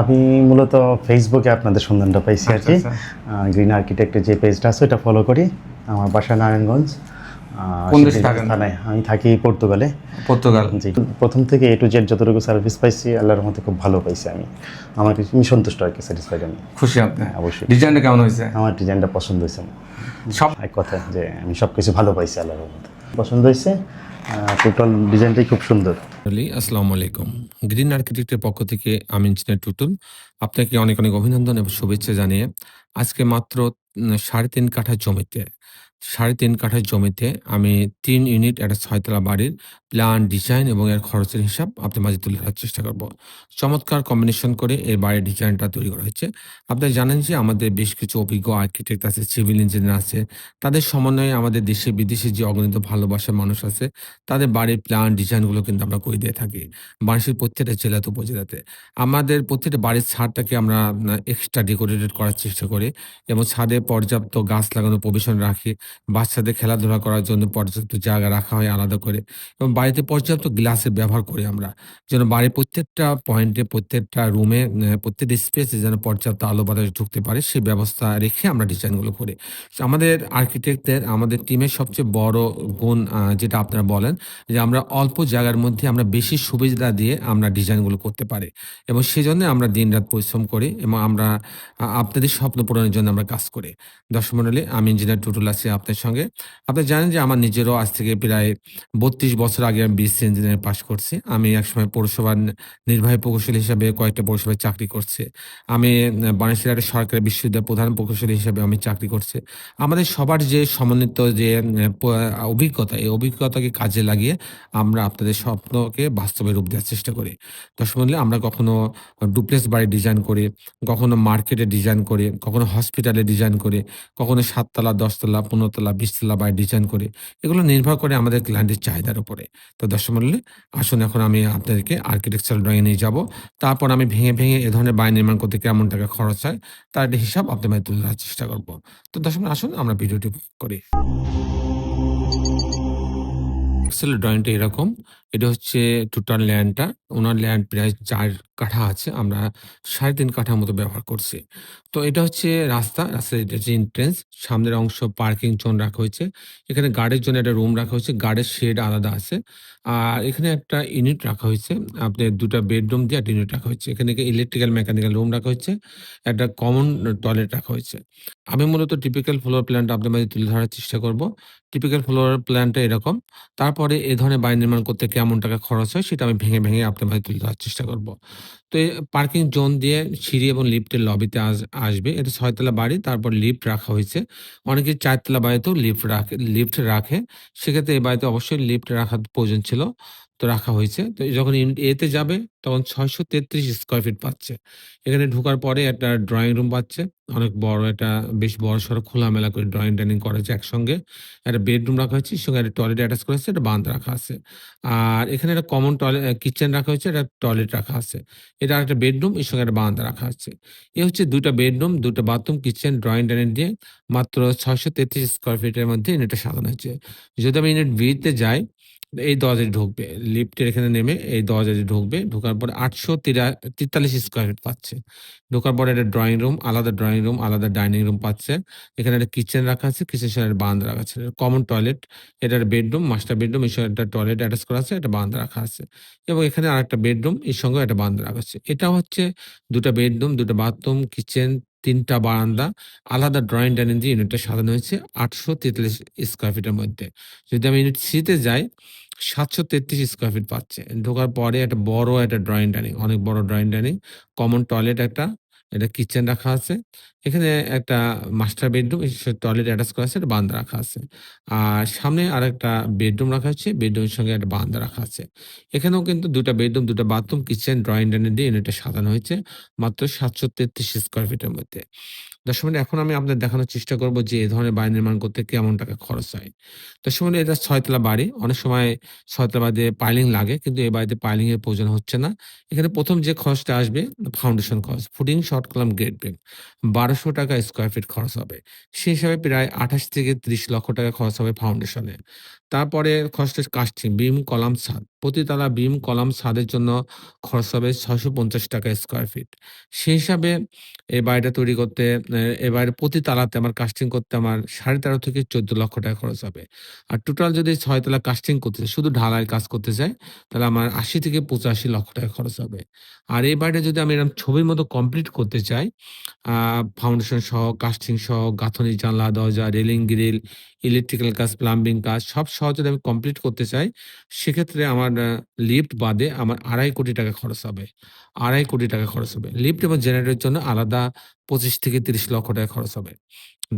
আমি মূলত ফেসবুকে আপনাদের সন্ধানটা পাইছি আচ্ছা, আরকি। আচ্ছা। গ্রিন আর্কিটেক্টের যে পেজটা আছে ওটা ফলো করি। আমার বাসা নারায়ণগঞ্জ। কোন দেশে সিদ্ধিরগঞ্জ থাকেন? থানায়। আমি থাকি পর্তুগালে। পর্তুগাল। জি। ১ম থেকে A to Z যতটুকু সার্ভিস পাইছি আল্লাহর রহমতে খুব ভালো পাইছি আমি। আমি সন্তুষ্ট আরকি, স্যাটিসফাইড আমি। খুশি আপনি? হ্যাঁ, অবশ্যই। ডিজাইনটা কেমন হইছে? আমার ডিজাইনটা পছন্দ হইছে। সব এক কথায় যে আমি সবকিছু ভালো পাইছি আল্লাহর রহমতে। পছন্দ হইছে। টোটাল ডিজাইনটাই খুব সুন্দর। আসসালামু আলাইকুম। গ্রিন আর্কিটেক্টের পক্ষ থেকে আমি ইঞ্জিনিয়ার টুটুল। আপনাকে অনেক, অনেক অভিনন্দন এবং শুভেচ্ছা জানিয়ে আজকে মাত্র ৩.৫ কাঠা জমিতে ৩.৫ কাঠা জমিতে আমি ৩ ইউনিট একটা ৬ তলা বাড়ির প্ল্যান, ডিজাইন এবং এর খরচের হিসাব আপনার মাঝে তুলে ধরার চেষ্টা করব। চমৎকার কম্বিনেশন করে এই বাড়ির ডিজাইনটা তৈরি করা হয়েছে। আপনারা জানেন যে আমাদের বেশ কিছু অভিজ্ঞ আর্কিটেক্ট আছে, সিভিল ইঞ্জিনিয়ার আছে। তাদের সমন্বয়ে আমাদের দেশে বিদেশে যে অগণিত ভালোবাসার মানুষ আছে তাদের বাড়ির প্ল্যান ডিজাইন গুলো কিন্তু আমরা করে দিয়ে থাকি। বাংলাদেশের প্রত্যেকটা জেলাতে উপজেলাতে। আমাদের প্রত্যেকটা বাড়ির ছাদটাকে আমরা এক্সট্রা ডেকোরেটেড করার চেষ্টা করি এবং ছাদে পর্যাপ্ত গাছ লাগানোর প্রভিশন রাখি। বাচ্চাদের খেলাধুলা করার জন্য পর্যাপ্ত জায়গা রাখা হয় আলাদা করে এবং বাড়িতে পর্যাপ্ত গ্লাসের ব্যবহার করি আমরা। যেন বাড়ির প্রত্যেকটা পয়েন্টে, প্রত্যেকটা রুমে, প্রত্যেকটা স্পেসে যেন পর্যাপ্ত আলো বাতাস ঢুকতে পারে সে ব্যবস্থা রেখে আমরা ডিজাইন গুলো করি। আমাদের আর্কিটেক্টদের আমাদের টিমের সবচেয়ে বড় গুণ যেটা আপনারা বলেন যে আমরা অল্প জায়গার মধ্যে আমরা বেশি সুবিধা দিয়ে আমরা ডিজাইনগুলো করতে পারি এবং সেজন্য আমরা দিনরাত পরিশ্রম করি এবং আমরা আপনাদের স্বপ্ন পূরণের জন্য আমরা কাজ করি। দর্শক মণ্ডলী, আমি ইঞ্জিনিয়ার টুটুল আছি আপনার সঙ্গে। আপনারা জানেন যে আমার নিজেরও আজ থেকে প্রায় ৩২ বছর আগে আমি বিএসসি ইঞ্জিনিয়ারিং পাস করছি। আমি একসময় পৌরসভার নির্বাহী প্রকৌশলী হিসাবে কয়েকটা পৌরসভায় চাকরি করছি। আমি বাংলাদেশের একটা সরকারি বিশ্ববিদ্যালয়ের প্রধান প্রকৌশলী হিসাবে আমি চাকরি করছি। আমাদের সবার যে সমন্বিত যে অভিজ্ঞতা, এই অভিজ্ঞতাকে কাজে লাগিয়ে আমরা আপনাদের স্বপ্নকে বাস্তবে রূপ দেওয়ার চেষ্টা করি। দর্শক মণ্ডলী, আমরা কখনো ডুপ্লেক্স বাড়ি ডিজাইন করি, কখনো মার্কেটে ডিজাইন করি, কখনো হসপিটালে ডিজাইন করি, কখনো ৭ তলা, ১০ তলা, ১৫ তলা, ২০ তলা বাড়ি ডিজাইন করি। এগুলো নির্ভর করে আমাদের ক্লায়েন্টের চাহিদার উপরে। তো দর্শক মণ্ডলী, আসুন এখন আমি আপনাদেরকে আর্কিটেকচারাল ড্রয়িং এ নিয়ে যাবো। তারপর আমি ভেঙে, ভেঙে এ ধরনের বাড়ি নির্মাণ করতে কেমন টাকা খরচ হয় তার একটা হিসাব আপনাদের মাঝে তুলে ধরার চেষ্টা করব। তো দর্শক মণ্ডলী, আসুন আমরা ভিডিওটি উপভোগ করি। আসলে ড্রয়িংটা এরকম। এটা হচ্ছে টোটাল ল্যান্ডটা। উনার ল্যান্ড প্রায় ৪ কাঠা আছে। আমরা ৩.৫ কাঠার মতো ব্যবহার করছি। তো এটা হচ্ছে রাস্তা। রাস্তার এটা হচ্ছে এন্ট্রান্স। সামনের অংশ পার্কিং জোন রাখা হয়েছে। এখানে গার্ডের জন্য একটা রুম রাখা হয়েছে। গার্ডের শেড আলাদা আছে। আর এখানে একটা ইউনিট রাখা হয়েছে। আপনার ২ টা বেডরুম দিয়ে একটা ইউনিট রাখা হয়েছে। এখানে ইলেকট্রিক্যাল, মেকানিক্যাল রুম রাখা হয়েছে। একটা কমন টয়লেট রাখা হয়েছে। আমি মূলত টিপিক্যাল ফ্লোর প্ল্যানটা আপনাদের মাঝে তুলে ধরার চেষ্টা করব। টিপিক্যাল ফ্লোর প্ল্যানটা এরকম। তারপরে এ ধরনের বাড়ি নির্মাণ করতে কেমন টাকা খরচ হয় সেটা আমি ভেঙে, ভেঙে আপনার মাঝে তুলে ধরার চেষ্টা করব। তো এই পার্কিং জোন দিয়ে সিঁড়ি এবং লিফটের লবিতে আসবে। এটা ৬ তলা বাড়ি, তারপর লিফট রাখা হয়েছে। অনেকে ৪ তলা বাড়িতেও লিফট রাখে। সেক্ষেত্রে এই বাড়িতে অবশ্যই লিফট রাখার প্রয়োজন ছিল। তো রাখা হয়েছে। তো যখন ইউনিট A তে যাবে তখন ৬৩৩ স্কয়ার ফিট পাচ্ছে। এখানে ঢোকার পরে একটা ড্রয়িং রুম পাচ্ছে। অনেক বড় একটা, বেশ বড়সড় খোলামেলা করে ড্রয়িং ডাইনিং করা হয়েছে একসঙ্গে। একটা বেডরুম রাখা হয়েছে, সঙ্গে একটা টয়লেট অ্যাটাচ করা হয়েছে, একটা বারান্দা রাখা আছে। আর এখানে একটা কমন কিচেন রাখা হয়েছে, একটা টয়লেট রাখা আছে। এটা আরেকটা বেডরুম, এর সঙ্গে একটা বারান্দা রাখা আছে। এ হচ্ছে ২ টা বেডরুম, ২ টা বাথরুম, কিচেন, ড্রয়িং ডাইনিং দিয়ে মাত্র ৬৩৩ স্কয়ার ফিটের মধ্যে ইউনিটটা সাজানো হয়েছে। যদি আমি ইউনিট বি তে যাই, এই দরজা দিয়ে ঢুকবে। লিফটের এখানে নেমে এই দরজা দিয়ে ঢুকবে। ঢোকার পরে ৮৪৩ স্কয়ার ফিট পাচ্ছে। ঢোকার পরে একটা ড্রয়িং রুম, আলাদা ড্রয়িং রুম, আলাদা ডাইনিং রুম পাচ্ছে। এখানে একটা কিচেন রাখা আছে, কিচেনের সঙ্গে একটা বারান্দা রাখা আছে। কমন টয়লেট, এটা একটা বেডরুম, মাস্টার বেডরুম, এর সঙ্গে একটা টয়লেট অ্যাটাচ করা আছে, একটা বারান্দা রাখা আছে। এবং এখানে আরেকটা বেডরুম, এর সঙ্গেও একটা বারান্দা রাখা আছে। এটা হচ্ছে ২ টা বেডরুম, ২ টা বাথরুম, কিচেন, ৩ টা বারান্দা, আলাদা ড্রয়িং ডাইনিং দিয়ে ইউনিটটা সাজানো হয়েছে ৮৪৩ স্কয়ার ফিটের মধ্যে। যদি আমি ইউনিট সি তে যাই, ৭৩৩ স্কয়ার ফিট পাচ্ছে। ঢোকার পরে একটা বড় একটা ড্রয়িং ডাইনিং, অনেক বড় ড্রয়িং ডাইনিং, কমন টয়লেট একটা, একটা কিচেন রাখা আছে। এখানে একটা মাস্টার বেডরুম, এর সাথে টয়লেট অ্যাটাচ করা আছে, একটা বারান্দা রাখা আছে। আর সামনে আরেকটা বেডরুম রাখা হচ্ছে, বেডরুমের সঙ্গে একটা বারান্দা রাখা আছে। এখানেও কিন্তু ২ টা বেডরুম, ২ টা বাথরুম, কিচেন, ড্রয়িং ডাইনিং দিয়ে ইউনিটটা সাজানো হয়েছে মাত্র ৭৩৩ স্কয়ার ফিটের মধ্যে। দর্শক মণ্ডলী, এখন আমি আপনাদের দেখানোর চেষ্টা করব যে এ ধরনের বাড়ি নির্মাণ করতে কেমন টাকা খরচ হয়। দর্শক মণ্ডলী, এটা ৬ তলা বাড়ি। অনেক সময় ৬ তলা বাড়িতে পাইলিং লাগে, কিন্তু এই বাড়িতে পাইলিং এর প্রয়োজন হচ্ছে না। এখানে ১ম যে খরচটা আসবে ফাউন্ডেশন খরচ। Footing, short column, grade beam, ৳১২০০ square feet খরচ হবে। সেই হিসাবে প্রায় ২৮ থেকে ৩০ লক্ষ টাকা খরচ হবে ফাউন্ডেশনে। তারপরে খরচ কাস্টিং, বিম, কলাম, ছাদ। প্রতিতলা বিম, কলাম, ছাদের জন্য খরচ হবে ৳৬৫০ স্কয়ার ফিট। সেই হিসাবে এই বাড়িটা তৈরি করতে এই বাড়ির প্রতি তালাতে আমার কাস্টিং করতে আমার ১৩.৫ থেকে ৳১৪,০০,০০০ খরচ হবে। আর টোটাল যদি ৬ তলা কাস্টিং করতে চাই, শুধু ঢালাইয়ের কাজ করতে চাই, তাহলে আমার ৮০ থেকে ৳৮৫,০০,০০০ খরচ হবে। আর এই বাড়িটা যদি আমি এরকম ছবির মতো কমপ্লিট করতে চাই, আ ফাউন্ডেশন সহ, কাস্টিং সহ, গাঁথনি, জানলা, দরজা, রেলিং, গ্রিল, ইলেকট্রিক্যাল কাজ, প্লাম্বিং কাজ সব সহ যদি আমি কমপ্লিট করতে চাই, সেক্ষেত্রে আমার লিফট বাদে আমার ৳২.৫ কোটি খরচ হবে। ৳২.৫ কোটি খরচ হবে। লিফট এবং জেনারেটরের জন্য আলাদা ২৫ থেকে ৳৩০,০০,০০০ খরচ হবে।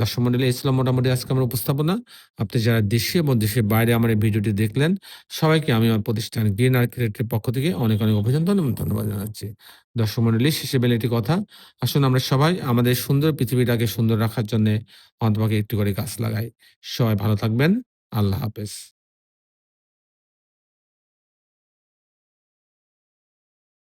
দর্শক মন্ডলী, এই ছিল মোটামুটি আজকে আমার উপস্থাপনা। আপনি যারা দেশে এবং দেশের বাইরে আমার এই ভিডিওটি দেখলেন, সবাইকে আমি আমার প্রতিষ্ঠান গ্রিন আর্কিটেক্টের পক্ষ থেকে অনেক, অনেক অভিনন্দন এবং ধন্যবাদ জানাচ্ছি। দর্শক মন্ডলী, শেষে বলি একটি কথা, আসুন আমরা সবাই আমাদের সুন্দর পৃথিবীটাকে সুন্দর রাখার জন্যে অন্ততপক্ষে একটি করে গাছ লাগাই। সবাই ভালো থাকবেন। আল্লাহ হাফেজ।